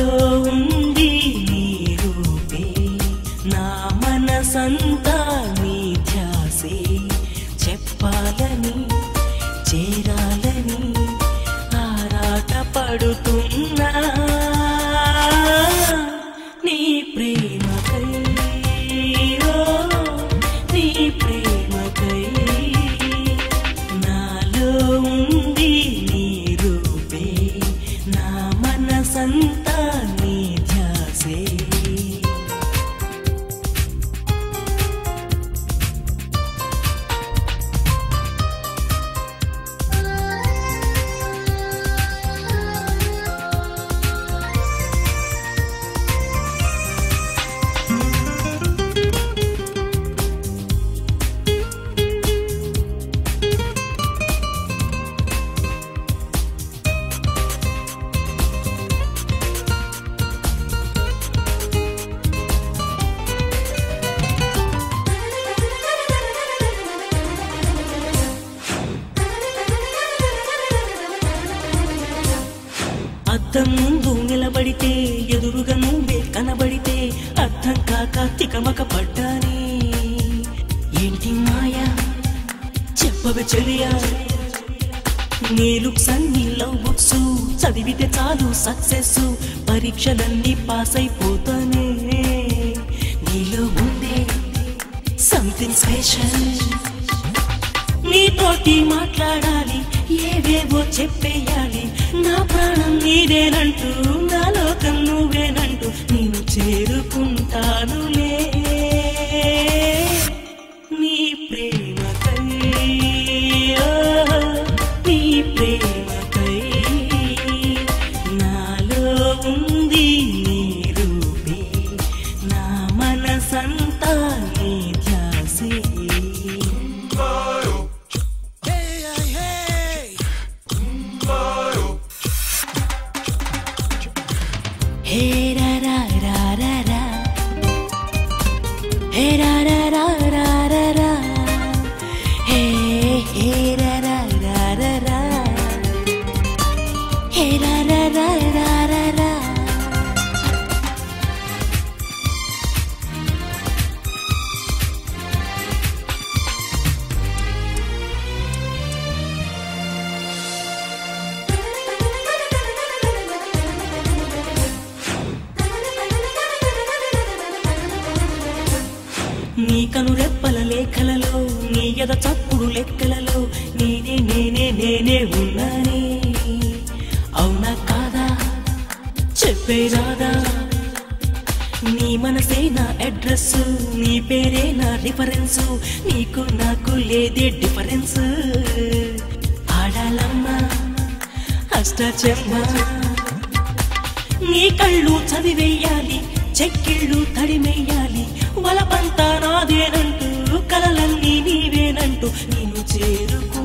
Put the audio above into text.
నాలో ఉంది నీ రూపే నా మనసంతా నీ ధ్యాసే చెప్పాలని చేరాలని ఆరాట పడుతున్నా నీ ప్రేమకై నీ ప్రేమకై నాలో ఉంది నీ రూపే నా మనసంతా నీ ధ్యాసే అద్దం ముందు నిలబడితే ఎదురుగా నువ్వే కనబడితే అర్థం కాక తికమక పడ్డానే ఏంటి మాయా చెప్పవే చెలియా నీ లుక్స్ అన్ని లవ్ బుక్స్ చదివితే చాలు సక్సెస్ పరీక్షలన్నీ పాస్ అయిపోతానే నీలో ఉందే సంథింగ్ స్పెషల్ నీతోటి మాట్లాడాలి ఏవేవో చెప్పేయాలి నా ప్రాణం నీదేనంటూ నా లోకం నువ్వేనంటూ నేను చేరుకుంటానులే నీ ప్రేమకై నీ ప్రేమకై నాలో ఉంది నీ రూపే నా మనసంతా నీ ధ్యాసే Hey ra ra ra ra ra, hey ra ra ra ra ra ra, hey hey ra ra ra ra ra, hey ra ra ra ra ra ra. నీ కను రెప్పల లేఖలలో నీ ఎద చప్పుడు లెక్కలలో నేనే నేనే నేనే ఉన్నానే అవునా కాదా చెప్పే రాదా నీ మనసే నా అడ్రస్ నీ పేరే నా రిఫరెన్స్ నీకు నాకు లేదే డిఫరెన్స్ ఆడాలమ్మా అష్టాచెమ్మ నీ కళ్ళు చదివేయాలి చెక్కిళ్ళు తడిమేయాలి వలపంతా నాదేనంటూ కలలన్నీ నీవేనంటూ నేను చేరుకు